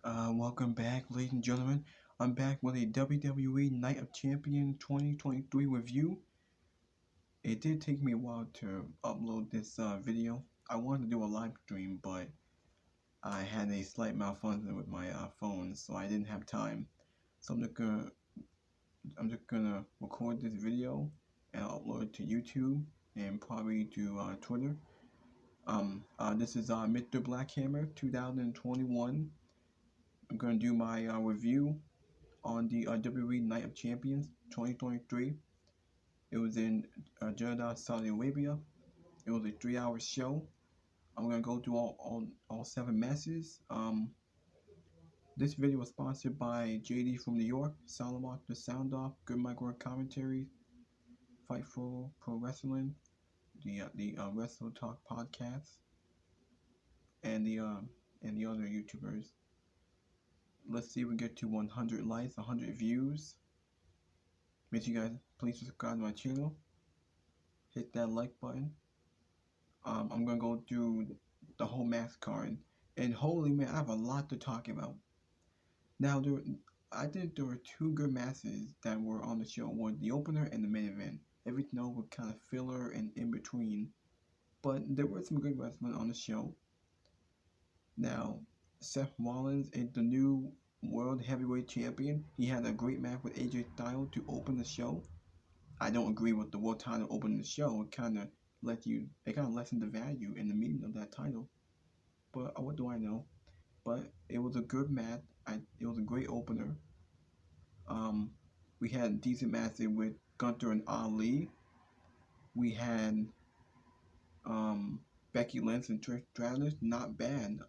Welcome back, ladies and gentlemen. I'm back with a WWE Night of Champions 2023 review. It did take me a while to upload this video. I wanted to do a live stream, but I had a slight malfunction with my phone, so I didn't have time. So I'm just gonna record this video and upload it to YouTube and probably to Twitter. This is Mr. Blackhammer 2021. I'm gonna do my review on the WWE Night of Champions 2023. It was in Jeddah, Saudi Arabia. It was a 3-hour show. I'm gonna go through all 7 matches. This video was sponsored by JD from New York, Salamock the Sound Off, Good Micro Commentary, Fightful Pro Wrestling, the Wrestle Talk podcast, and the other YouTubers. Let's see if we get to 100 likes, 100 views. Make sure you guys please subscribe to my channel. Hit that like button. I'm gonna go through the whole match card, and holy man, I have a lot to talk about. Now, I think there were 2 good matches that were on the show, were the opener and the main event. Everything else was kind of filler and in between, but there were some good wrestling on the show. Now, Seth Rollins is the new World Heavyweight Champion. He had a great match with AJ Styles to open the show. I don't agree with the world title opening the show. It kind of lessened the value and the meaning of that title. But what do I know? But it was a good match. It was a great opener. We had decent matches with Gunther and Ali. We had Becky Lynch and Trish Stratus. Not bad.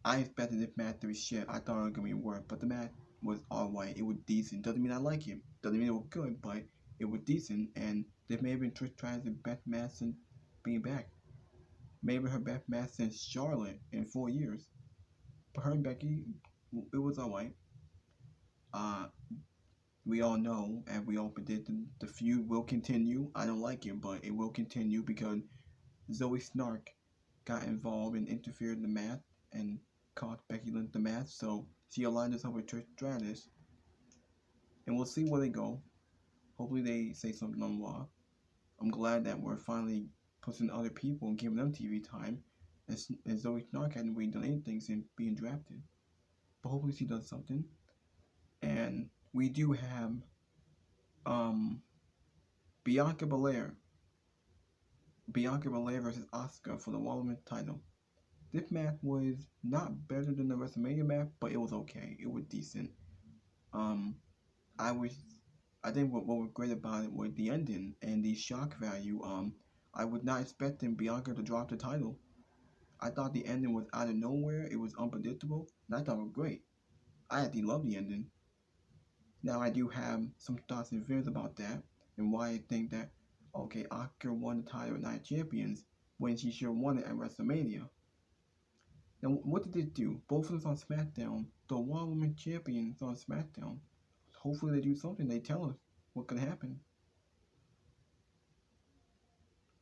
I expected this match to be shit. I thought it was gonna be worse, but the match was alright. It was decent. Doesn't mean I like it. Doesn't mean it was good, but it was decent. And this may have been Trish Stratus' best match since being back. Maybe her best match since Charlotte in 4 years. But her and Becky, it was alright. We all know, and we all predicted, the feud will continue. I don't like it, but it will continue because Zoe Snark got involved and interfered in the match and cost Becky Lynch the match, so she aligned herself with Trish Stratus. And we'll see where they go. Hopefully they say something on Raw. I'm glad that we're finally pushing other people and giving them TV time. And Zoe Snark hadn't really done anything since being drafted. But hopefully she does something. And we do have Bianca Belair versus Asuka for the Women's title. This match was not better than the WrestleMania match, but it was okay. It was decent. I think what was great about it was the ending and the shock value. I was not expecting Bianca to drop the title. I thought the ending was out of nowhere. It was unpredictable, and I thought it was great. I actually loved the ending. Now, I do have some thoughts and feelings about that, and why I think that, okay, Asuka won the title at Night of Champions when she should have won it at WrestleMania. Now, what did they do? Both of them on SmackDown. The Raw Women's Champions on SmackDown. Hopefully they do something. They tell us what could happen.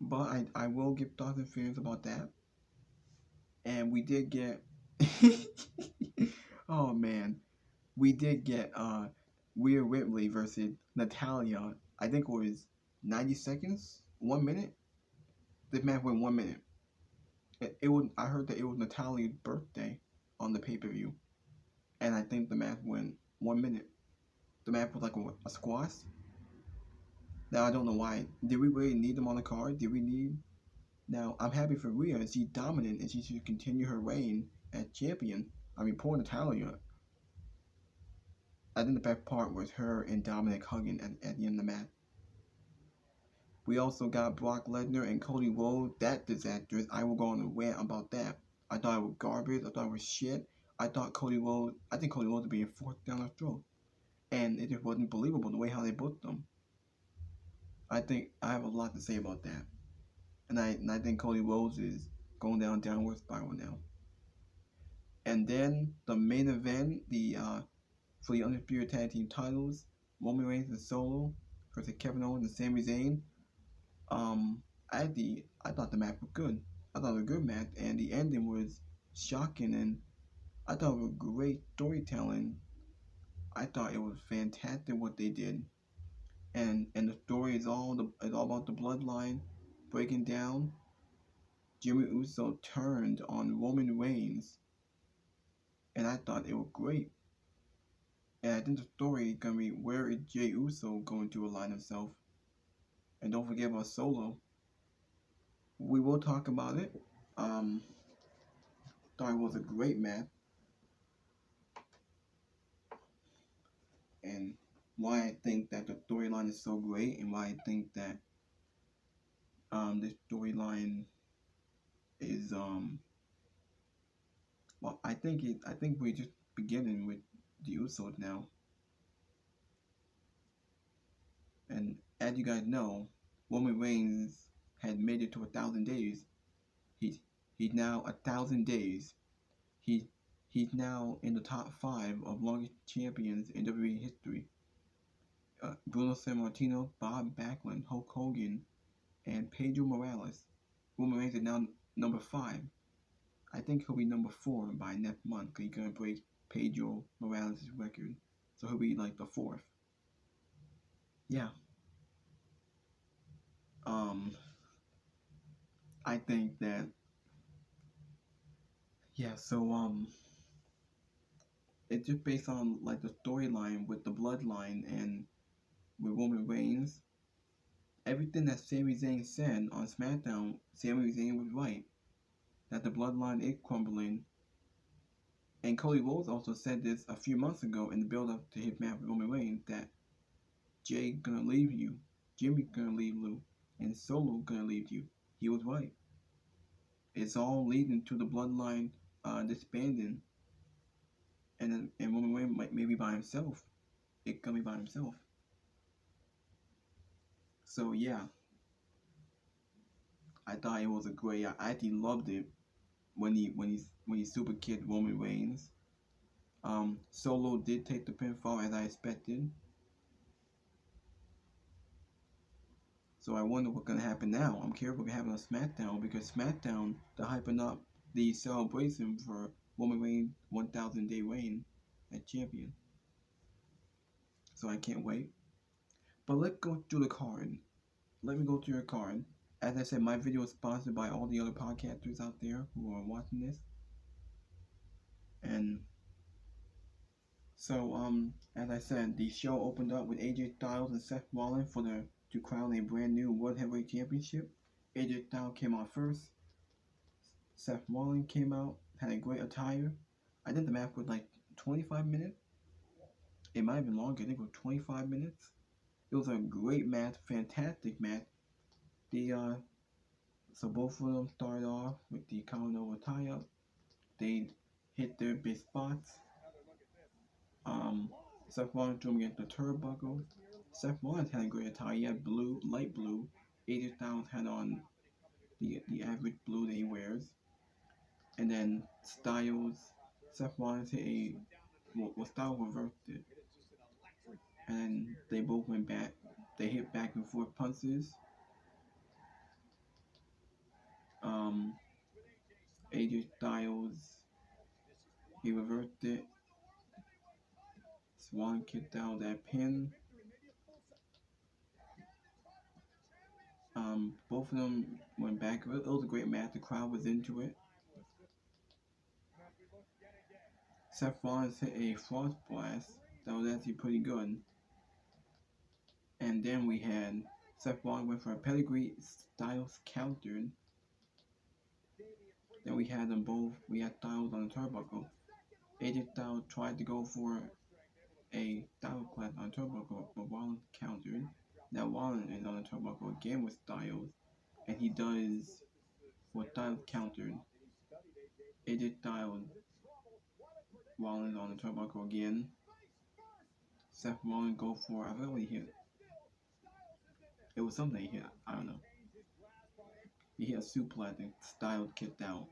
But I will give thoughts and feelings about that. And we did get... oh, man. We did get Rhea Ripley versus Natalya. I think it was 90 seconds? 1 minute? This match went 1 minute. I heard that it was Natalya's birthday on the pay-per-view, and I think the match went 1 minute. The match was like a squash. Now I don't know why. Did we really need them on the card? Did we need? Now I'm happy for Rhea. She's dominant, and she should continue her reign as champion. I mean, poor Natalya. I think the best part was her and Dominic hugging at the end of the match. We also got Brock Lesnar and Cody Rhodes. That disastrous. I will go on a rant about that. I thought it was garbage. I thought it was shit. I think Cody Rhodes would be forced down our throat. And it just wasn't believable the way how they booked them. I think I have a lot to say about that. And I think Cody Rhodes is going down a downward spiral now. And then the main event, for the Undisputed Tag Team titles, Roman Reigns and Solo versus Kevin Owens and Sami Zayn. I thought the match was good. I thought it was a good match, and the ending was shocking and I thought it was great storytelling. I thought it was fantastic what they did, and the story is all about the bloodline breaking down. Jimmy Uso turned on Roman Reigns, and I thought it was great. And I think the story is gonna be, where is Jey Uso going to align himself? And don't forget about Solo. We will talk about it. Um, thought it was a great match, and why I think that the storyline is so great, and why I think that this storyline is well, I think we're just beginning with the Usos now. And as you guys know, Roman Reigns had made it to 1,000 days. He's he's now 1,000 days. He he's now in the top five of longest champions in WWE history. Bruno Sammartino, Bob Backlund, Hulk Hogan, and Pedro Morales. Roman Reigns is now number five. I think he'll be number four by next month because he's gonna break Pedro Morales' record. So he'll be like the fourth. Yeah. Um, I think that, yeah. So it's just based on like the storyline with the bloodline and with Roman Reigns. Everything that Sami Zayn said on SmackDown, Sami Zayn was right. That the bloodline is crumbling. And Cody Rhodes also said this a few months ago in the build-up to his match with Roman Reigns, that Jay gonna leave you, Jimmy's gonna leave you, and Solo gonna leave you. He was right. It's all leading to the bloodline disbanding, and Roman Reigns might maybe by himself. It gonna be by himself. So yeah, I thought it was a great. I actually loved it when he super kicked Roman Reigns. Solo did take the pinfall as I expected. So I wonder what's gonna happen now. I'm curious what's gonna happen on SmackDown, because SmackDown they're hyping up the celebration for Roman Reigns' 1,000-day reign as champion. So I can't wait. But let's go through the card. Let me go through your card. As I said, my video is sponsored by all the other podcasters out there who are watching this. And so, as I said, the show opened up with AJ Styles and Seth Rollins to crown a brand new World Heavyweight Championship. AJ Styles came out first. Seth Rollins came out, had a great attire. I think the match was like 25 minutes. It might have been longer. I think it was 25 minutes. It was a great match, fantastic match. So both of them started off with the Kawanova tie-up. They hit their big spots. Seth Rollins threw him against the turnbuckle. Seth Rollins had a great attire. He had blue, light blue. AJ Styles had on the average blue that he wears. And then Seth Rollins hit Styles reversed it. And then they both went back. They hit back and forth punches. AJ Styles, he reversed it. Swan kicked out that pin. Both of them went back. It was a great match. The crowd was into it. Seth Rollins hit a frost blast that was actually pretty good. And then we had Seth Rollins went for a pedigree. Styles countered. Then we had them both. We had Styles on the turnbuckle. AJ Styles tried to go for a Styles class on the turnbuckle, but Rollins countered. Now Rollins is on the turnbuckle again with Styles, and he does what Styles countered. AJ Styles, Rollins on the turnbuckle again. Seth Rollins go for, I forgot what he hit. It was something he hit. I don't know. He hit a suplex and Styles kicked out.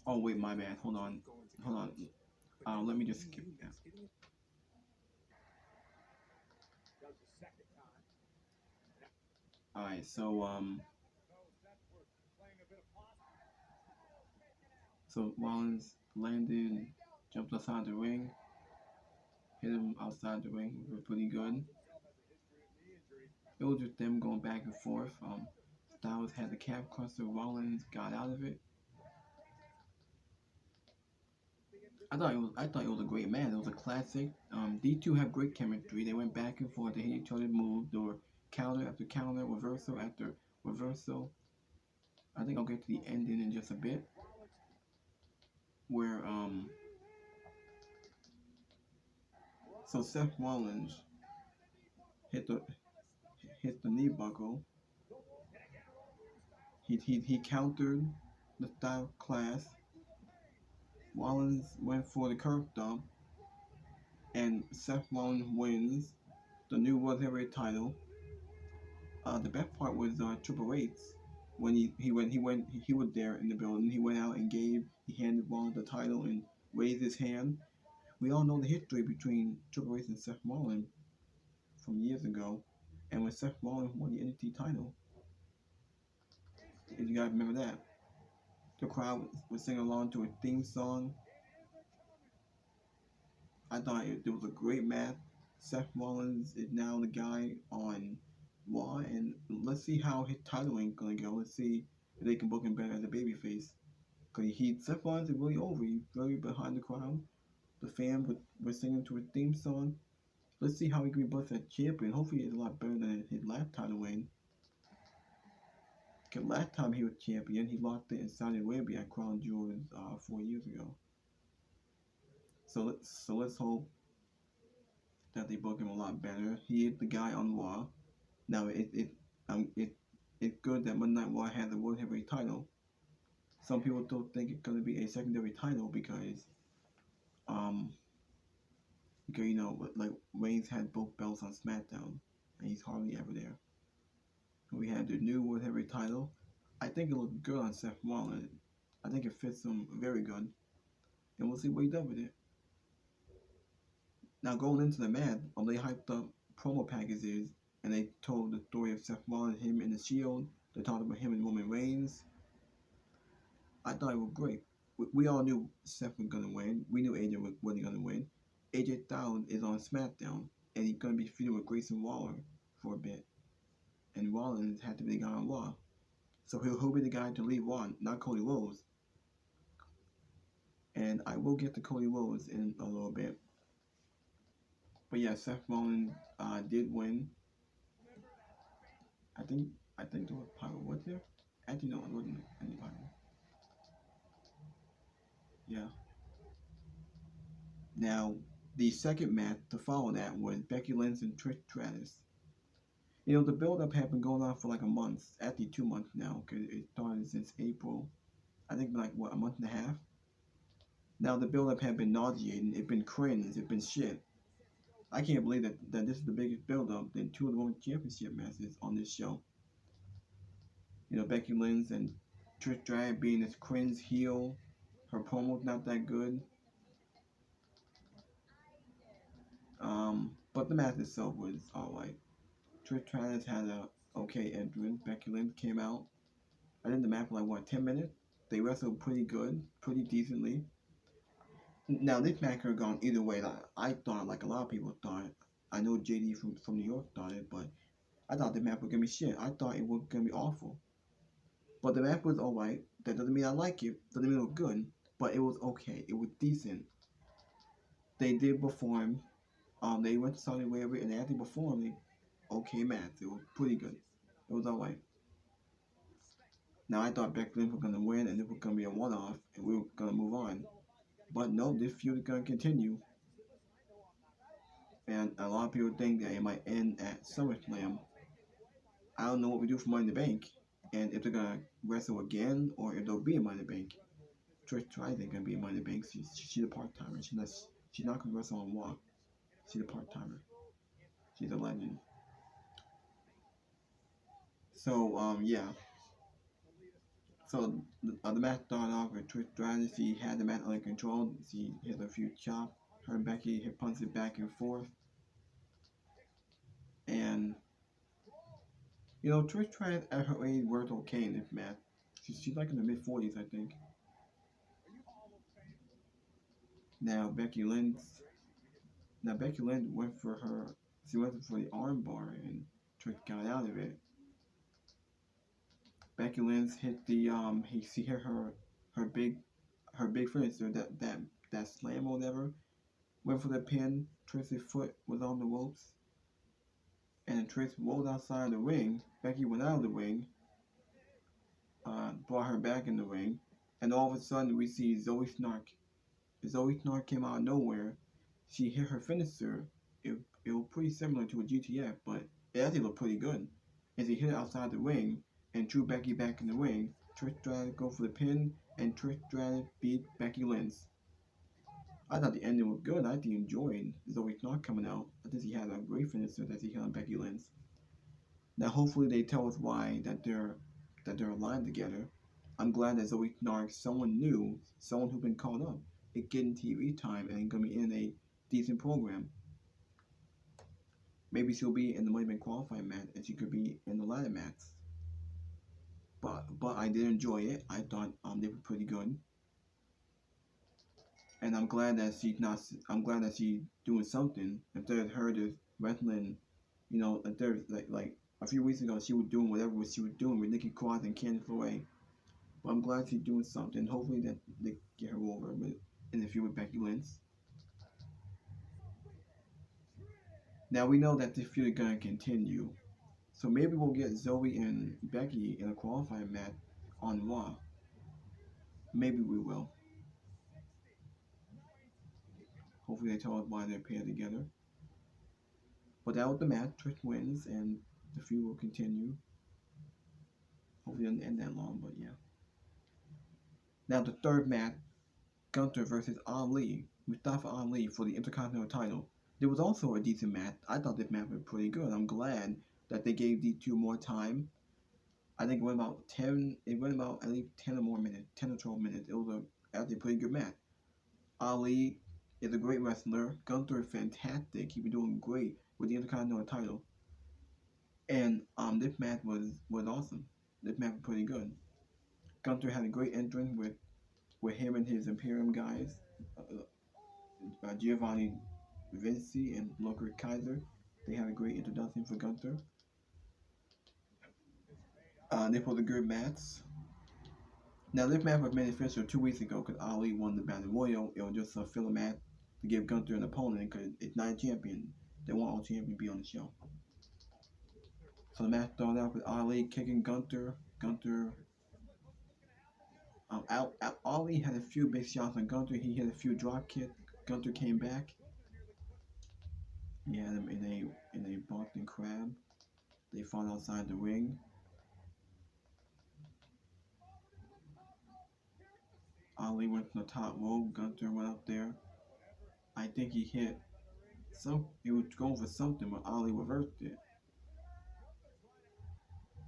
Oh wait, my bad. Hold on. Let me just skip that. Alright, so So Rollins landed and jumped outside the ring, hit him outside the ring. It was pretty good. It was just them going back and forth. Styles had the calf crusher. Rollins got out of it. I thought it was a great match. It was a classic. These two have great chemistry. They went back and forth. They hit each other moves. They were counter after counter, reversal after reversal. I think I'll get to the ending in just a bit, where so Seth Rollins hit the hit the knee buckle. He countered the style class. Rollins went for the curb dump, and Seth Rollins wins the new World Heavyweight title. The best part was Triple H when he was there in the building. He went out and he handed Rollins the title and raised his hand. We all know the history between Triple H and Seth Rollins from years ago, and when Seth Rollins won the NXT title, if you guys remember that, the crowd was singing along to a theme song. I thought it was a great match. Seth Rollins is now the guy on Raw, and let's see how his title ain't gonna go. Let's see if they can book him better as a babyface. Cause Seth Rollins is really over. He's really behind the crowd. The fans were singing to a theme song. Let's see how he can be booked as champion. Hopefully, it's a lot better than his last title win. Cause last time he was champion, he lost it in Saudi Arabia at Crown Jewels 4 years ago. So let's hope that they book him a lot better. He is the guy on Raw. Now it's good that Monday Night Raw has a World Heavyweight title. Some people don't think it's gonna be a secondary title um because like Reigns had both belts on SmackDown and he's hardly ever there. We had the new World Heavyweight title. I think it looks good on Seth Rollins. I think it fits him very good, and we'll see what he does with it. Now going into the match, they hyped up promo packages and they told the story of Seth Rollins, him in the Shield. They talked about him and Roman Reigns. I thought it was great. We all knew Seth was gonna win. We knew AJ wasn't gonna win. AJ Styles is on SmackDown, and he's gonna be feuding with Grayson Waller for a bit. And Rollins had to be the guy on Raw, so he'll be the guy to leave Raw, not Cody Rhodes. And I will get to Cody Rhodes in a little bit. But yeah, Seth Rollins did win. I think there was Pyro. Was there? Actually, no, it wasn't any Pyro. Yeah. Now, the second match to follow that was Becky Lynch and Trish Stratus. The build-up had been going on for like a month, actually 2 months now, because it started since April. I think like, a month and a half? Now, the build-up had been nauseating, it's been cringe, it's been shit. I can't believe that this is the biggest build-up in two of the Women's Championship matches on this show. Becky Lynch and Trish Stratus being this cringe heel, her promo's not that good. But the match itself was alright. Trish Stratus had a okay entrance. Becky Lynch came out. I think the match was like 10 minutes. They wrestled pretty good, pretty decently. Now this match could have gone either way. I thought, like a lot of people thought. I know JD from New York thought it, but I thought the match was gonna be shit. I thought it was gonna be awful. But the match was alright. That doesn't mean I like it. Doesn't mean it was good. But it was okay. It was decent. They did perform. They went to Saudi Arabia and they actually performed okay match. It was pretty good. It was alright. Now I thought Becky Lynch was gonna win and it was gonna be a one-off and we were gonna move on. But no, this feud is gonna continue. And a lot of people think that it might end at SummerSlam. I don't know what we do for Money in the Bank, and if they're gonna wrestle again or if there'll be a Money in the Bank. Trish Stratus ain't gonna be a Money in the Bank. She's a part-timer. She's not gonna wrestle on Raw. She's a part-timer. She's a legend. So yeah. So the match started off with Trish Stratus. She had the match under control. She hit a few chops. Her and Becky hit punches back and forth. And Trish Stratus at her age worked okay in this match. She's like in the mid-40s, I think. Now Becky Lynch now Becky Lynch went for her she went for the armbar and Trish got out of it. Becky Lynch hit the she hit her big her big finisher that slam or whatever. Went for the pin. Trish's foot was on the ropes, and Trish rolled outside the ring. Becky went out of the ring, brought her back in the ring, and all of a sudden we see Zoe Snark. Zoe Snark came out of nowhere. She hit her finisher. It, it was pretty similar to a GTF, but it actually looked pretty good. And she hit it outside the ring and drew Becky back in the ring. Trish Stratus go for the pin, and Trish Stratus beat Becky Lynch. I thought the ending was good. I actually enjoyed Zoe Snark coming out. I think she had a great finisher that she hit on Becky Lynch. Now hopefully they tell us why that they're aligned together. I'm glad that Zoe Snark, someone new, someone who's been called up, is getting TV time and gonna be in a decent program. Maybe she'll be in the Money Bank qualifying match and she could be in the ladder match. But I did enjoy it. I thought they were pretty good. And I'm glad that she's not I'm glad that she's doing something. Instead of her just wrestling, instead of like a few weeks ago she was doing whatever she was doing with Nikki Cross and Candice LeRae. But I'm glad she's doing something. Hopefully that they get her over in the feud with Becky Lynch. Now we know that this feud is gonna continue. So maybe we'll get Zoe and Becky in a qualifying match on Raw. Maybe we will. Hopefully they tell us why they're paired together. But that was the match. Trish wins and the feud will continue. Hopefully it doesn't end that long, but yeah. Now the third match, Gunther versus Ali. Mustafa Ali for the Intercontinental title. There was also a decent match. I thought this match was pretty good. I'm glad that they gave these two more time. I think it went about 10. It went about at least 10 or more minutes, 10 or 12 minutes. It was actually a pretty good match. Ali is a great wrestler. Gunther is fantastic. He's been doing great with the Intercontinental title. And this match was awesome. This match was pretty good. Gunther had a great entrance with him and his Imperium guys, Giovanni Vinci and Locker Kaiser. They had a great introduction for Gunther. They put a good match. Now this match was made official 2 weeks ago because Ali won the Battle Royal. It was just a filler match to give Gunther an opponent because it's not a champion. They want all champions to be on the show. So the match started out with Ali kicking Gunther. Ali had a few big shots on Gunther. He hit a few drop kicks. Gunther came back. He had him in a Boston Crab. They fought outside the ring. Ali went to the top rope. Gunther went up there. I think he hit he was going for something, but Ali reversed it.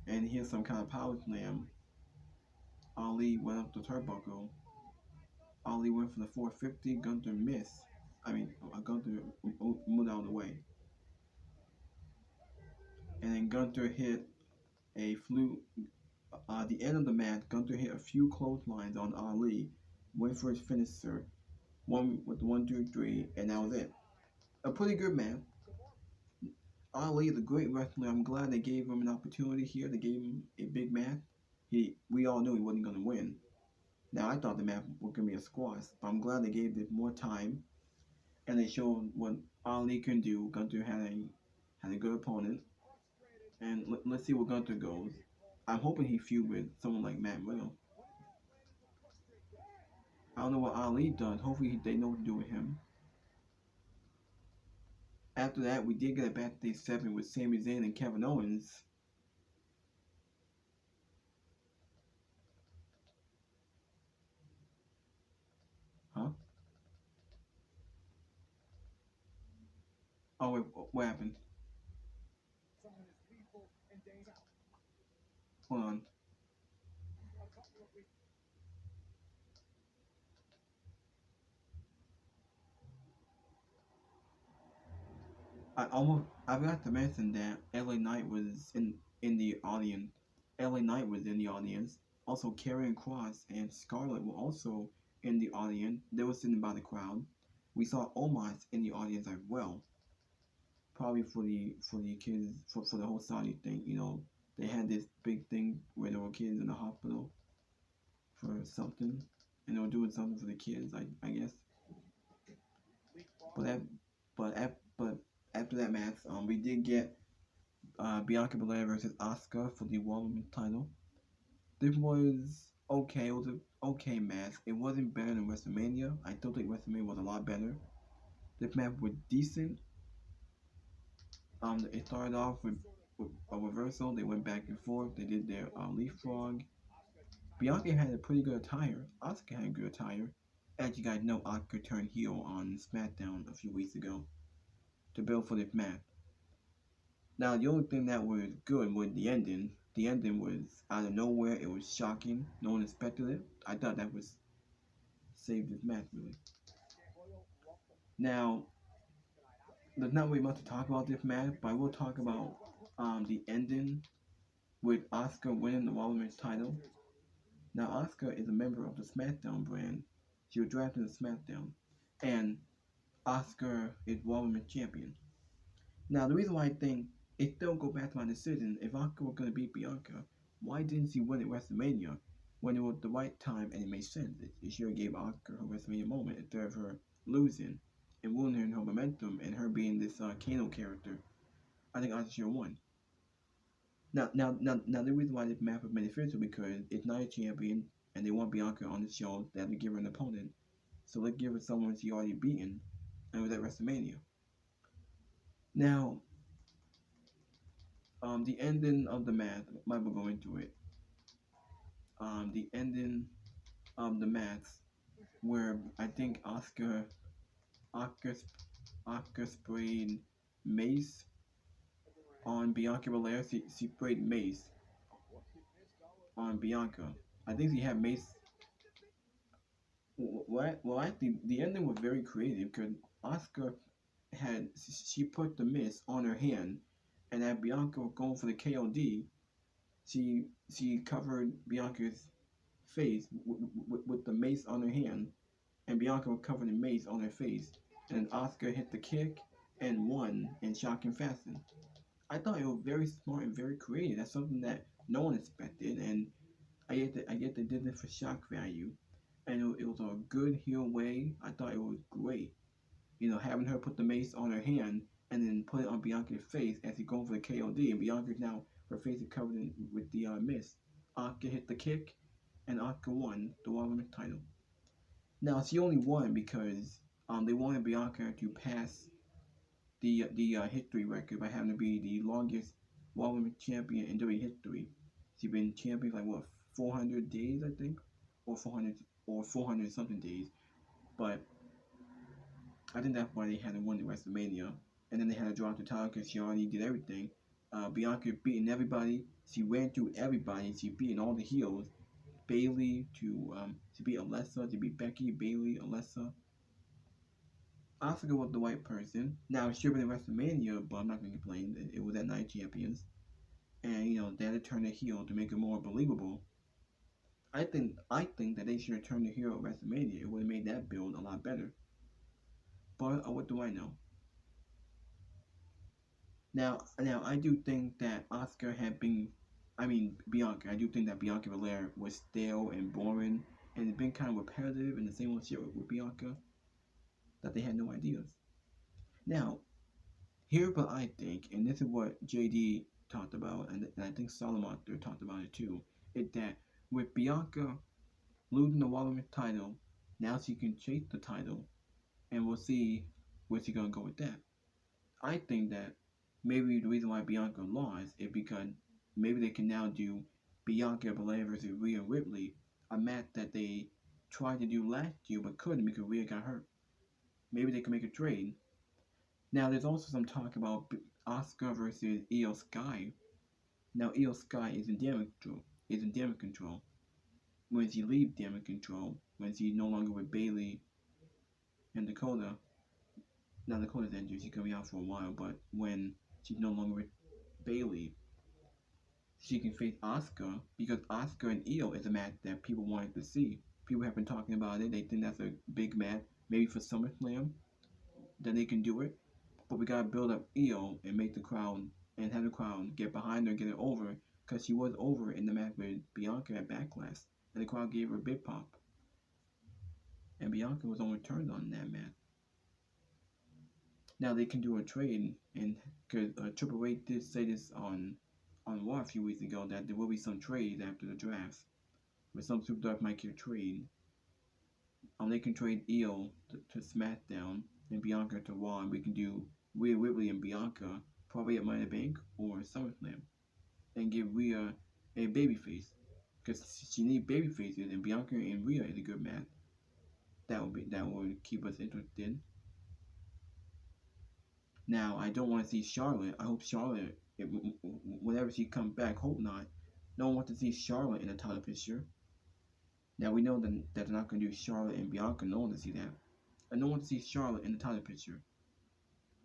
And he hit some kind of power slam. Ali went up the turnbuckle. Ali went for the 450. Gunther missed. Gunther moved out of the way. And then Gunther hit a flu. At the end of the match, Gunther hit a few clotheslines on Ali. Went for his finisher. One with the 1, 2, 3, and that was it. A pretty good match. Ali is a great wrestler. I'm glad they gave him an opportunity here. They gave him a big match. We all knew he wasn't going to win. Now I thought the match was going to be a squash, but I'm glad they gave it more time, and they showed what Ali can do. Gunther had a good opponent, and let's see where Gunther goes. I'm hoping he feud with someone like Matt Riddle. I don't know what Ali does. Hopefully they know what to do with him. After that, we did get a backstage segment with Sami Zayn and Kevin Owens. Huh? Oh, wait, what happened? Hold on. I forgot to mention that LA Knight was in the audience. LA Knight was in the audience. Also, Karrion Kross and Scarlett were also in the audience. They were sitting by the crowd. We saw Omos in the audience as well, probably for the kids for the whole Saudi thing. They had this big thing where there were kids in the hospital for something, and they were doing something for the kids, I guess. But that, but after that match, we did get Bianca Belair versus Asuka for the Women's title. This was okay. It was an okay match. It wasn't better than WrestleMania. I still think WrestleMania was a lot better. This match was decent. It started off with a reversal. They went back and forth. They did their leapfrog. Bianca had a pretty good attire. Asuka had a good attire. As you guys know, Asuka turned heel on SmackDown a few weeks ago to build for this match. Now, the only thing that was good was the ending. The ending was out of nowhere. It was shocking. No one expected it. I thought that was saved this match, really. Now, there's not really much to talk about this match, but I will talk about the ending with Asuka winning the Women's title. Now, Asuka is a member of the SmackDown brand. She was drafted to SmackDown. And Asuka is Women's champion. Now, the reason why I think it still go back to my decision, if Asuka was going to beat Bianca, why didn't she win at WrestleMania when it was the right time and it made sense? It should have gave Asuka her WrestleMania moment instead of her losing and ruining her momentum and her being this Kano character. I think Asuka should have won. Now, the reason why this match was beneficial because it's not a champion and they want Bianca on the show. They have to give her an opponent. So let's give her someone she already beaten and it was at WrestleMania. Now, the ending of the match, might as well go into it. The ending of the match where I think Oscar, Oscar sprayed mace on Bianca Belair. She sprayed mace on Bianca. I think she had mace. Well, actually, the ending was very creative because Oscar she put the mist on her hand, and as Bianca was going for the KOD, she covered Bianca's face with the mace on her hand, and Bianca was covered in mace on her face, and Oscar hit the kick and won in shocking fashion. I thought it was very smart and very creative. That's something that no one expected, and I get they did it for shock value, and it was a good heel way. I thought it was great. Having her put the mace on her hand and then put it on Bianca's face as he going for the KOD, and Bianca now her face is covered with the mist. Asuka hit the kick, and Asuka won the Women's title. Now she only won because they wanted Bianca to pass the history record by having to be the longest Women's champion in WWE history. She's been champion like what 400 days I think, or 400 something days, but I think that's why they had to win the WrestleMania, and then they had to drop the title because she already did everything. Bianca beating everybody. She ran through everybody. She beating all the heels. Bayley to beat Alexa, to beat Becky, Bayley, Alexa. Asuka was the right person. Now it should have been WrestleMania, but I'm not gonna complain. It was at Night Champions, and they had to turn the heel to make it more believable. I think that they should have turned the heel at WrestleMania. It would have made that build a lot better. But what do I know? Now I do think that Bianca. I do think that Bianca Belair was stale and boring, and it's been kind of repetitive and the same old shit with Bianca. That they had no ideas. Now, here's what I think, and this is what JD talked about, and I think Solomon talked about it too, is that with Bianca losing the Women's title, now she can chase the title, and we'll see where she's gonna go with that. I think that maybe the reason why Bianca lost is because maybe they can now do Bianca Belair versus Rhea Ripley, a match that they tried to do last year but couldn't because Rhea got hurt. Maybe they can make a trade. Now, there's also some talk about Asuka versus Io Sky. Now, Io Sky is in damage control. When she leaves damage control, when she's no longer with Bayley and Dakota, now Dakota's injured, she's gonna be out for a while, but when she's no longer with Bayley, she can face Asuka because Asuka and Io is a match that people wanted to see. People have been talking about it. They think that's a big match, maybe for SummerSlam. then they can do it. But we gotta build up Io and make the crowd and have the crowd get behind her and get it over because she was over in the match with Bianca at Backlash, and the crowd gave her a big pop. And Bianca was overturned on that match. Now they can do a trade, and because Triple H did say this on Raw a few weeks ago that there will be some trades after the draft, where some superstars might get a trade. They can trade Io to SmackDown and Bianca to Raw, and we can do Rhea Ripley and Bianca probably at Money in the Bank or SummerSlam, and give Rhea a babyface because she needs babyfaces, and Bianca and Rhea is a good match. That would keep us interested. Now I don't want to see Charlotte. I hope Charlotte, whenever she comes back, hope not. No one wants to see Charlotte in the title picture. Now we know that they're not going to do Charlotte and Bianca. No one wants to see that. And no one wants to see Charlotte in the title picture.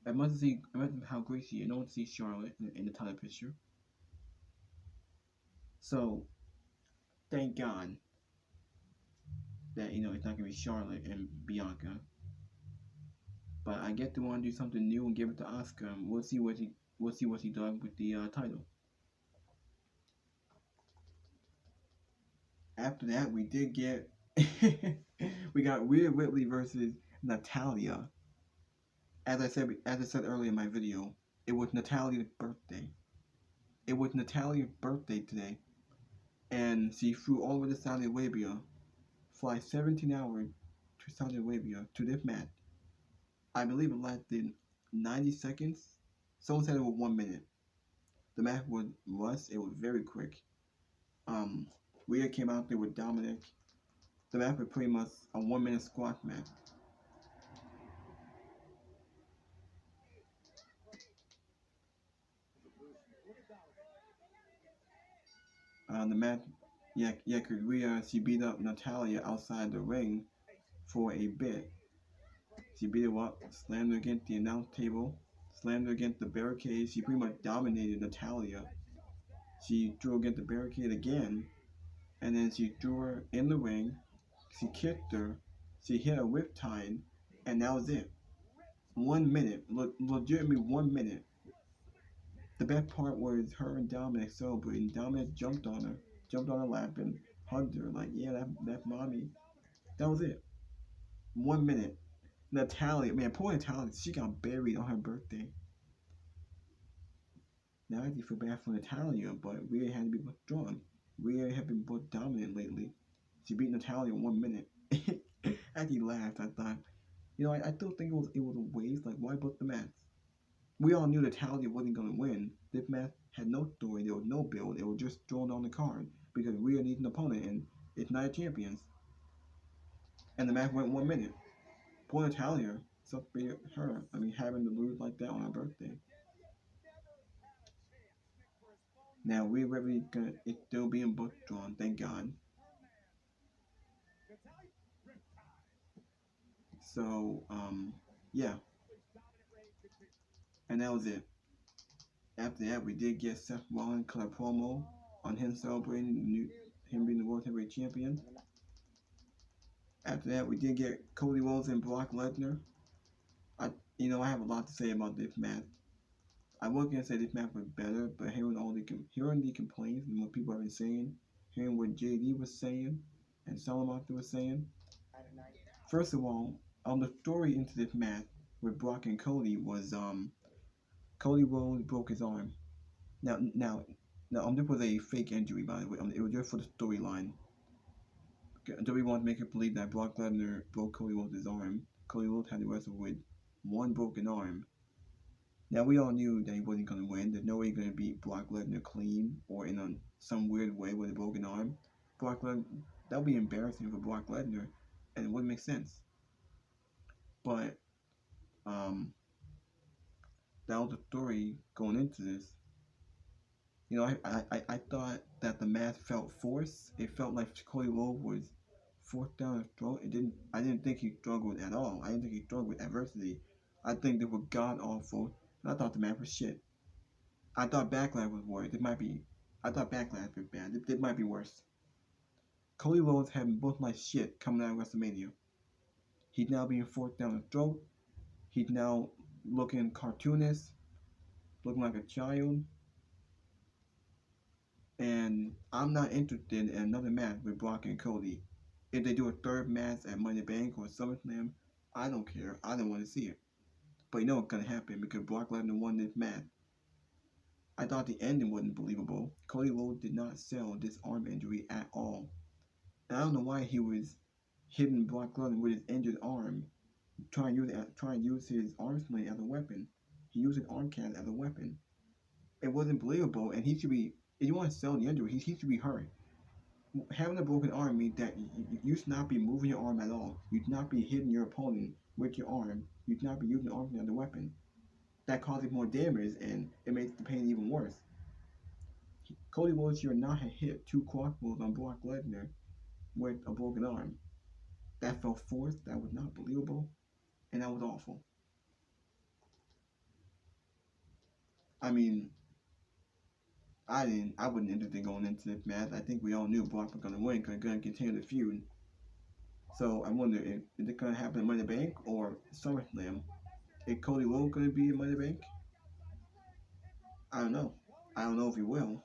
I must see how great she is. No one wants to see Charlotte in the title picture. So thank God that it's not going to be Charlotte and Bianca. But I guess they want to do something new and give it to Asuka. We'll see what he does with the title. After that, we did get we got Rhea Ripley versus Natalya. As I said earlier in my video, it was Natalya's birthday. It was Natalya's birthday today, and she flew all the way to Saudi Arabia, fly 17 hours to Saudi Arabia to this match. I believe it lasted 90 seconds. Someone said it was 1 minute. The match was rushed. It was very quick. Rhea came out there with Dominic. The match was pretty much a 1 minute squash match. The match, because Rhea, she beat up Natalya outside the ring for a bit. She beat her up, slammed her against the announce table, slammed her against the barricade. She pretty much dominated Natalya. She threw her against the barricade again, and then she threw her in the ring. She kicked her. She hit her whip time, and that was it. 1 minute, legitimately 1 minute. The best part was her and Dominic celebrating. Dominic jumped on her lap, and hugged her like, yeah, that's mommy. That was it. 1 minute. Natalya, man, poor Natalya, she got buried on her birthday. Now I feel bad for Natalya, but Rhea had to be strong. Rhea had been both dominant lately. She beat Natalya in 1 minute. I actually laughed. I thought, I still think it was a waste. Like, why book the match? We all knew Natalya wasn't going to win. This match had no story. There was no build. It was just thrown on the card because Rhea needs an opponent, and it's not a champions. And the match went 1 minute. Poor Natalya, sucked for her. Having to lose like that on her birthday. Now Rhea Ripley is still being booked drawn, thank God. So, yeah. And that was it. After that, we did get Seth Rollins cut a promo on him celebrating him being the World Heavyweight Champion. After that, we did get Cody Rhodes and Brock Lesnar. I have a lot to say about this match. I was gonna say this match was better, but hearing the complaints and what people have been saying, hearing what JD was saying and Salamonte was saying. First of all, the story into this match with Brock and Cody was Cody Rhodes broke his arm. Now, this was a fake injury, by the way. It was just for the storyline. WWE wanted to make it believe that Brock Lesnar broke Cody Rhodes' arm. Cody Rhodes had to wrestle with one broken arm. Now, we all knew that he wasn't going to win. There's no way he's going to beat Brock Lesnar clean or in some weird way with a broken arm. That would be embarrassing for Brock Lesnar, and it wouldn't make sense. But, that was the story going into this. I thought that the match felt forced. It felt like Cody Rhodes was forced down his throat. I didn't think he struggled at all. I didn't think he struggled with adversity. I think they were god awful. And I thought the match was shit. I thought Backlash was worse. I thought Backlash was bad. It might be worse. Cody Rhodes had booked like shit coming out of WrestleMania. He's now being forced down his throat. He's now looking cartoonish, looking like a child, and I'm not interested in another match with Brock and Cody. If they do a third match at Money in the Bank or SummerSlam, I don't care. I don't want to see it. But you know what's gonna happen because Brock Lesnar won this match. I thought the ending wasn't believable. Cody Rhodes did not sell this arm injury at all. And I don't know why he was hitting Brock Lesnar with his injured arm, trying to use his arm sling as a weapon. He used his arm cast as a weapon. It wasn't believable, and he should be. If you want to sell the injury, he should be hurt. Having a broken arm means that you should not be moving your arm at all. You should not be hitting your opponent with your arm. You should not be using the arm as a weapon. That causes more damage, and it makes the pain even worse. Cody Rhodes should not have hit two crossbows on Brock Lesnar with a broken arm. That felt forced. That was not believable, and that was awful. I mean, I wasn't interested going into this match. I think we all knew Brock was gonna win because they're gonna continue the feud. So I wonder if it's gonna happen at Money in the Bank or SummerSlam. Is Cody Rhodes gonna be in Money in the Bank? I don't know. I don't know if he will.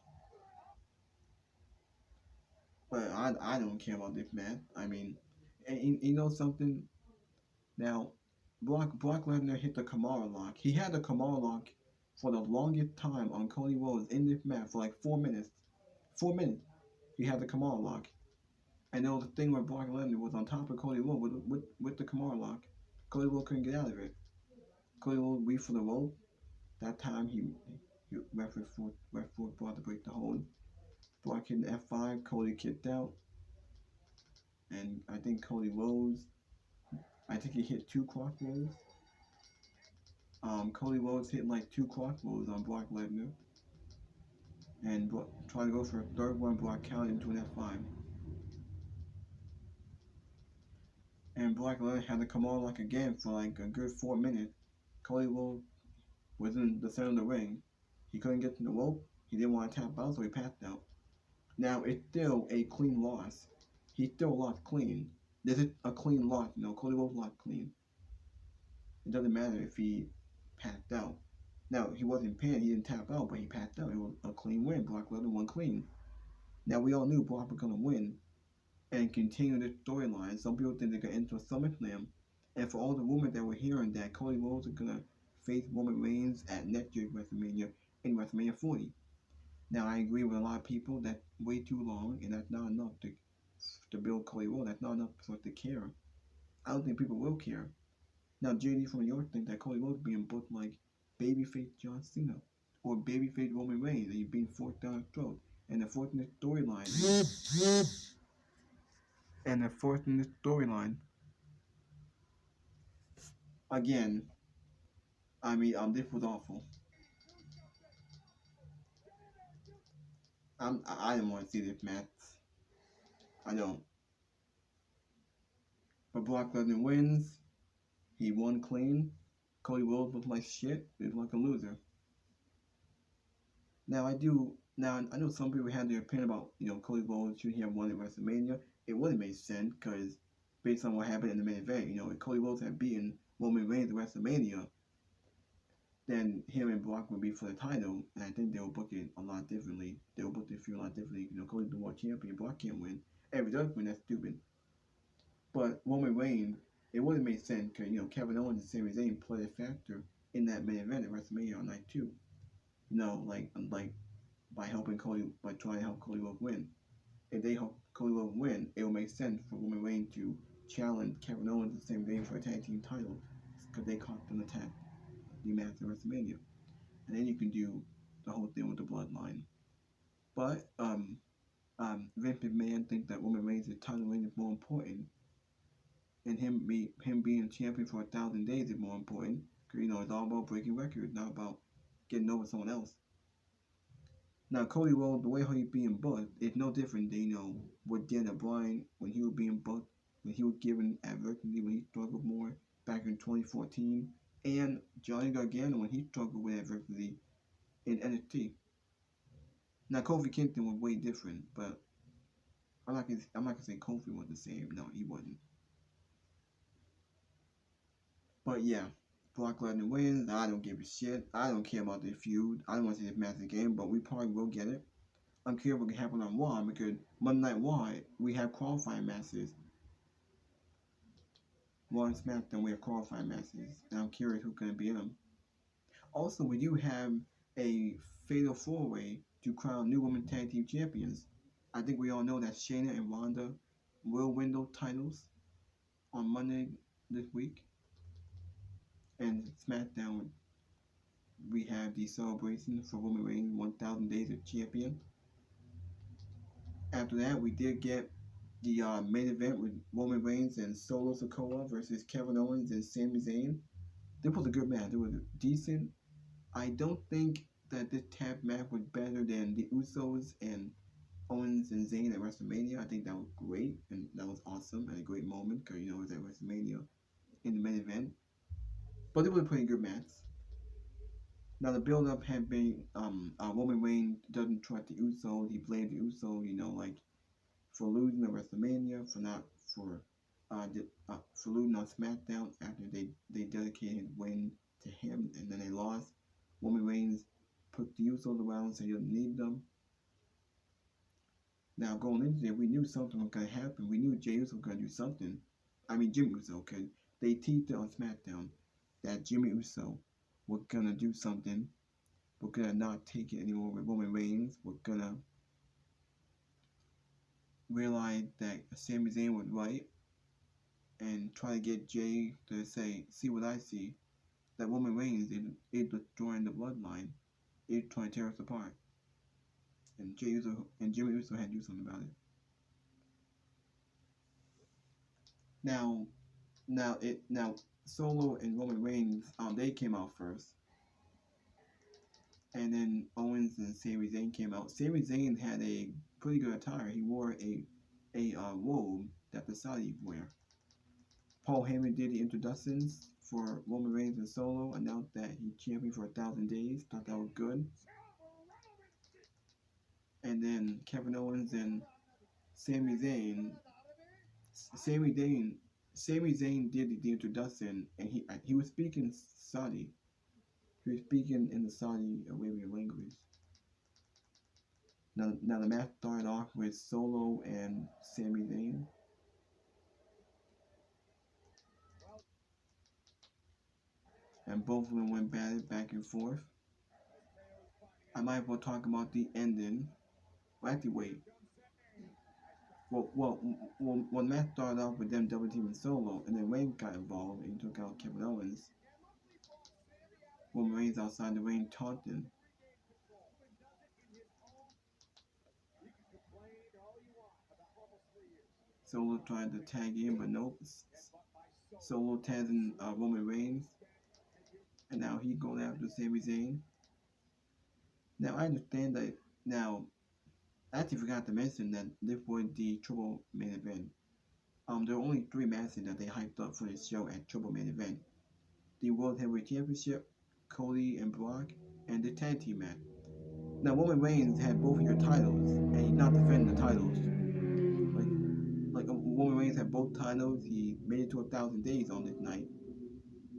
But I don't care about this match. I mean, and you know something? Now, Brock Lesnar hit the Kamara lock. He had the Kamara lock for the longest time on Cody Rhodes in this match for like 4 minutes. 4 minutes. He had the Kamara lock. And there was a thing where Brock Lesnar was on top of Cody Rhodes with the Kamara lock. Cody Rhodes couldn't get out of it. Cody Rhodes reached for the rope. That time he referee brought to break the hold. Brock hit an F5. Cody kicked out. And I think Cody Rhodes, I think he hit two crossbows. Cody Rhodes hit like two crossbows on Brock Lesnar. And tried to go for a third one. Brock counted into an F5. And Brock Lesnar had to come on like again for like a good 4 minutes. Cody Rhodes was in the center of the ring. He couldn't get to the rope. He didn't want to tap out, so he passed out. Now, it's still a clean loss. He still lost clean. This is a clean loss. You know, Cody Rhodes lost clean. It doesn't matter if he passed out. Now, he wasn't pinned. He didn't tap out, but he passed out. It was a clean win. Brock Lesnar won clean. Now, we all knew Brock was going to win and continue the storyline. Some people think they're going to enter SummerSlam. And for all the rumors that we're hearing that Cody Rhodes is going to face Roman Reigns at next year's WrestleMania in WrestleMania 40. Now, I agree with a lot of people that's way too long, and that's not enough to build Cody Rhodes. That's not enough for us to care. I don't think people will care. Now, JD from New York thinks that Cody Rhodes being booked like babyface John Cena or babyface Roman Reigns, and he's being forced down his throat. And they're forcing this storyline. Again, I mean, this was awful. I didn't want to see this match. I don't. But Brock Lesnar wins. He won clean. Cody Rhodes looked like shit. He was like a loser. Now I know some people had their opinion about Cody Rhodes should he have won at WrestleMania. It wouldn't make sense because based on what happened in the main event, if Cody Rhodes had beaten Roman Reigns at WrestleMania, then him and Brock would be for the title, and I think they will book it a lot differently. They will book the feud a lot differently. Cody's the world champion, Brock can't win. If he does win, that's stupid. But Roman Reigns, it wouldn't make sense because Kevin Owens and Sami Zayn played a factor in that main event at WrestleMania on night 2. Like by trying to help Cody Rhodes win. If they help Cody Rhodes win, it will make sense for Roman Reigns to challenge Kevin Owens and Sami Zayn for a tag team title because they caught them attack the match at WrestleMania, and then you can do the whole thing with the bloodline. But Vince McMahon thinks that Roman Reigns' title reign is more important, and him being champion for 1,000 days is more important because it's all about breaking records, not about getting over someone else. Now Cody Rhodes, the way how he's being booked, is no different than with Daniel Bryan when he was being booked, when he was given adversity, when he struggled more back in 2014. And Johnny Gargano when he struggled with adversity in NXT. Now Kofi Kingston was way different, but I'm not gonna say Kofi was the same. No, he wasn't. But yeah, Brock Lesnar wins. I don't give a shit. I don't care about the feud. I don't want to see this match again, but we probably will get it. I'm curious what can happen on Raw because Monday Night Raw, we have qualifying matches. Raw and SmackDown, we have qualifying matches. And I'm curious who's going to be in them. Also, we do have a fatal four-way to crown new women tag team champions. I think we all know that Shayna and Ronda will win those titles on Monday this week. And SmackDown, we have the celebration for Roman Reigns 1,000 Days of Champion. After that, we did get the main event with Roman Reigns and Solo Sikoa versus Kevin Owens and Sami Zayn. This was a good match. It was decent. I don't think that this tag match was better than the Usos and Owens and Zayn at WrestleMania. I think that was great and that was awesome and a great moment because it was at WrestleMania in the main event. But it was a pretty good match. Now the build-up had been Roman Reigns doesn't trust the Usos. He blames the Usos, like for losing at WrestleMania, for losing on SmackDown after they dedicated win to him and then they lost. Roman Reigns put the Usos around so he didn't need them. Now going into it, we knew something was going to happen. We knew Jey Uso was going to do something. I mean Jimmy Uso, because they teased it on SmackDown that Jimmy Uso was going to do something. We're going to not take it anymore with Roman Reigns. We're going to realize that Sami Zayn was right and try to get Jey to say, see what I see, that Roman Reigns is destroying the bloodline, is trying to tear us apart. And Jey Uso and Jimmy Uso had to do something about it. Now Solo and Roman Reigns, they came out first. And then Owens and Sami Zayn came out. Sami Zayn had a pretty good attire. He wore a robe that the Saudis wear. Paul Heyman did the introductions for Roman Reigns and Solo, announced that he championed for 1,000 days. Thought that was good. And then Kevin Owens and Sami Zayn. Sami Zayn did the introduction, and he was speaking Saudi. He was speaking in the Saudi Arabian language. Now the match started off with Solo and Sami Zayn. And both of them went back and forth. I might as well talk about the ending. Well, actually, wait. When match started off with them double teaming Solo, and then Reigns got involved and took out Kevin Owens. Roman Reigns outside the ring taunting. Solo tried to tag in, but nope. Solo tagging Roman Reigns, and now he going after Sami Zayn. Now I understand that. Now, I actually forgot to mention that this was the triple main event. There were only 3 matches that they hyped up for this show at triple main event: the World Heavyweight Championship, Cody and Brock, and the tag team match. Now Roman Reigns had both of your titles, and he's not defending the titles. Like Roman Reigns had both titles. He made it to 1,000 days on this night,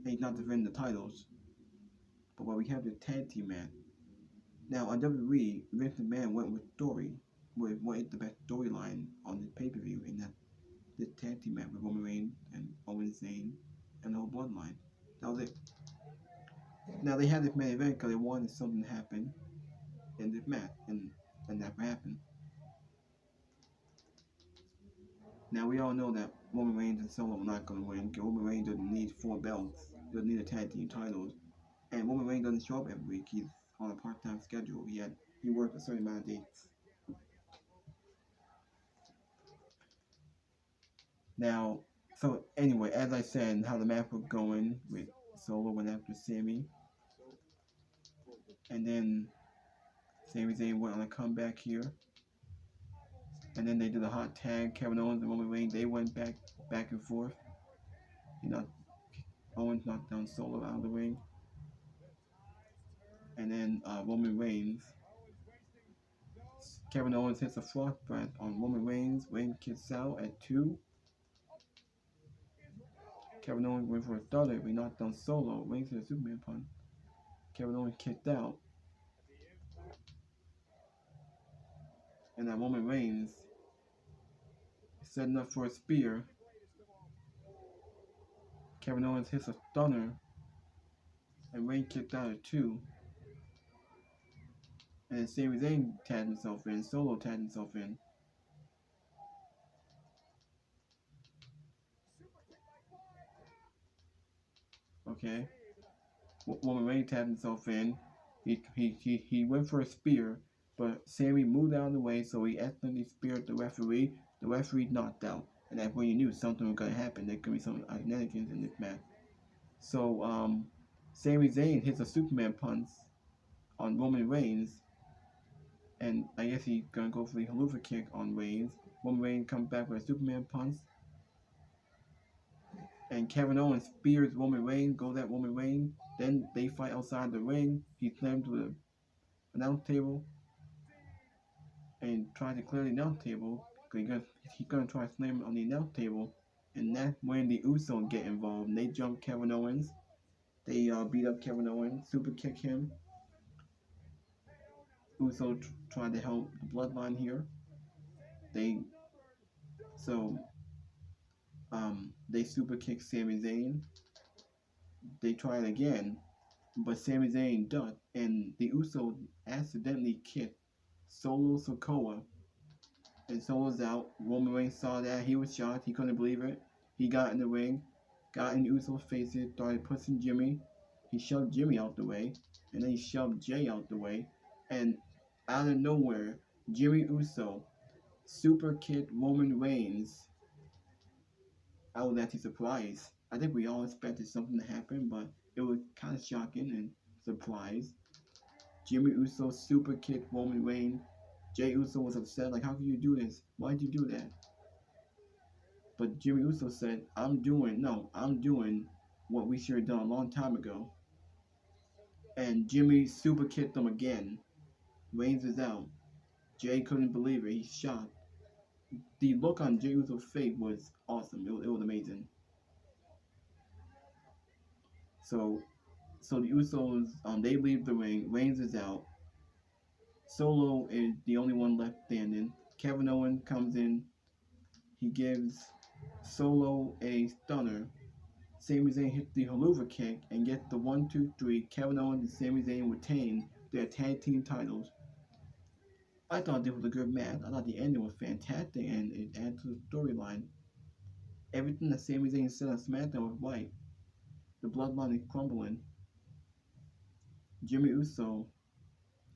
and he's not defending the titles. But while we have the tag team match. Now on WWE, Vince McMahon went with story, with what is the best storyline on the pay-per-view, and that the tag team match with Roman Reigns and Owens Zayn and the whole bloodline. That was it. Now they had this main event because they wanted something to happen in this match, and that happened. Now we all know that Roman Reigns and Solo are not going to win. Roman Reigns doesn't need 4 belts. He doesn't need a tag team titles. And Roman Reigns doesn't show up every week. He's on a part-time schedule. He worked a certain amount of dates. Now, so anyway, as I said, how the match was going with Solo went after Sami. And then Sami Zayn went on a comeback here. And then they did a hot tag. Kevin Owens and Roman Reigns, they went back and forth. Owens knocked down Solo out of the ring. And then Roman Reigns. Kevin Owens hits a frost breath on Roman Reigns. Reigns kicks out at 2. Kevin Owens went for a stunner, but he knocked down Solo. Reigns hit a Superman punch. Kevin Owens kicked out. And that Roman Reigns setting up for a spear. Kevin Owens hits a stunner. And Reigns kicked out at 2. And then Sami Zayn tagged himself in. Solo tagged himself in. Okay. Roman Reigns tapped himself in. He went for a spear, but Sami moved out of the way, so he accidentally speared the referee. The referee knocked out, and that's when you knew something was going to happen. There could be some shenanigans in this match. So, Sami Zayn hits a Superman punch on Roman Reigns, and I guess he's going to go for the haluva kick on Reigns. Roman Reigns comes back with a Superman punch. And Kevin Owens spears Roman Reigns, goes at Roman Reigns. Then they fight outside the ring. He slams to the announce table and tries to clear the announce table. He's gonna try to slam it on the announce table. And that's when the USO get involved. And they jump Kevin Owens. They beat up Kevin Owens, super kick him. USO trying to help the bloodline here. They super kick Sami Zayn. They try it again, but Sami Zayn ducked, and the Usos accidentally kicked Solo Sikoa, and Solo's out. Roman Reigns saw that. He was shocked. He couldn't believe it. He got in the ring, got in Uso's faces, started pushing Jimmy. He shoved Jimmy out the way, and then he shoved Jay out the way, and out of nowhere, Jimmy Uso super kicked Roman Reigns. I was actually surprised. I think we all expected something to happen, but it was kind of shocking and surprised. Jimmy Uso super kicked Roman Reigns. Jay Uso was upset, like, how could you do this? Why'd you do that? But Jimmy Uso said, I'm doing what we should have done a long time ago. And Jimmy super kicked him again. Reigns is out. Jay couldn't believe it. He's shocked. The look on Jay Uso's face was awesome. It was amazing. So the Usos, they leave the ring. Reigns is out. Solo is the only one left standing. Kevin Owens comes in. He gives Solo a stunner. Sami Zayn hits the haluva kick and gets the 1, 2, 3. Kevin Owens and Sami Zayn retain their tag team titles. I thought this was a good match. I thought the ending was fantastic and it added to the storyline. Everything that Sami Zayn said on SmackDown was right. The bloodline is crumbling. Jimmy Uso,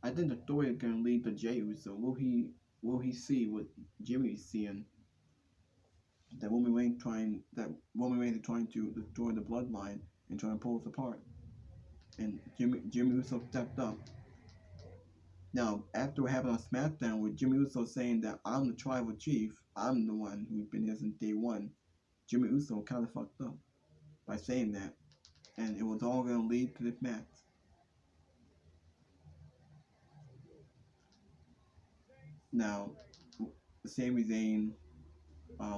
I think the story is going to lead to Jay Uso. Will he see what Jimmy is seeing? That Roman Reigns is trying to destroy the bloodline and trying to pull us apart. And Jimmy Uso stepped up. Now, after what happened on SmackDown with Jimmy Uso saying that I'm the tribal chief, I'm the one who's been here since day one, Jimmy Uso kind of fucked up by saying that. And it was all going to lead to this match. Now, Sami Zayn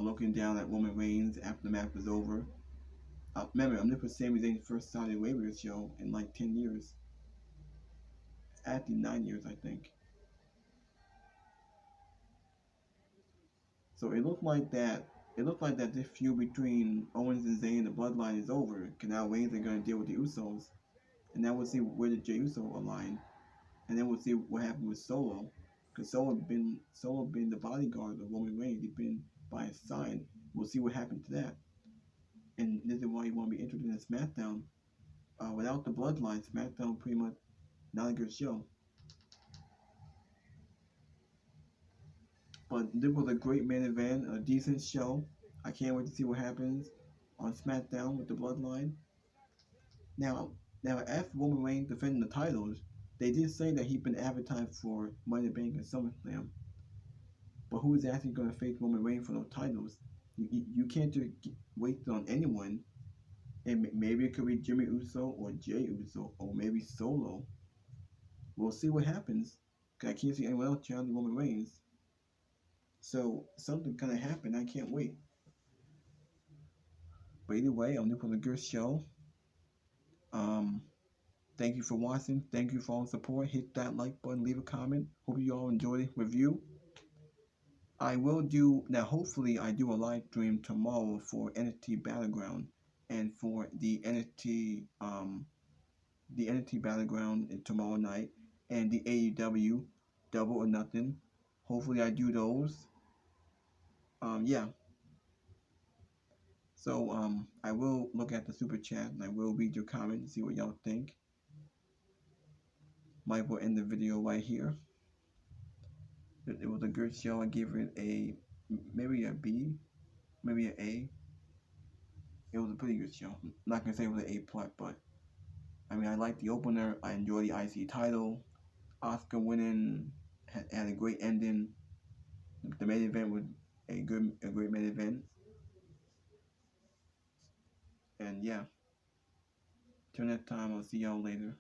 looking down at Roman Reigns after the match was over. Remember, this was Sami Zayn's first Saudi Arabia show in like 10 years. Actually, 9 years, I think. So it looked like that this feud between Owens and Zayn, the bloodline, is over. Because now Reigns are going to deal with the Usos. And then we'll see where the Jey Uso align. And then we'll see what happened with Solo. Because Solo been the bodyguard of Roman Reigns. He's been by his side. We'll see what happened to that. And this is why you want to be interested in SmackDown. Without the bloodline, SmackDown pretty much not a good show. But this was a great main event, a decent show. I can't wait to see what happens on SmackDown with the bloodline. Now after Roman Reigns defending the titles, they did say that he'd been advertised for Money in the Bank and SummerSlam. But who is actually going to face Roman Reigns for those titles? You can't just waste it on anyone. And maybe it could be Jimmy Uso or Jey Uso or maybe Solo. We'll see what happens. Because I can't see anyone else challenging Roman Reigns. So something's going to happen. I can't wait. But either way, I'm looking for a good show. Um, Thank you for watching. Thank you for all the support. Hit that like button, leave a comment. Hope you all enjoyed the review. I will do now. Hopefully, I do a live stream tomorrow for NXT Battleground and for the NXT Battleground tomorrow night and the AEW Double or Nothing. Hopefully, I do those. Yeah. So I will look at the super chat and I will read your comments and see what y'all think. Mike will end the video right here. It was a good show. I gave it maybe a B, maybe an A. It was a pretty good show. I'm not gonna say it was an A plus, but I mean I liked the opener. I enjoyed the IC title. Oscar winning had a great ending. The main event was a great main event. And yeah, till next time, I'll see y'all later.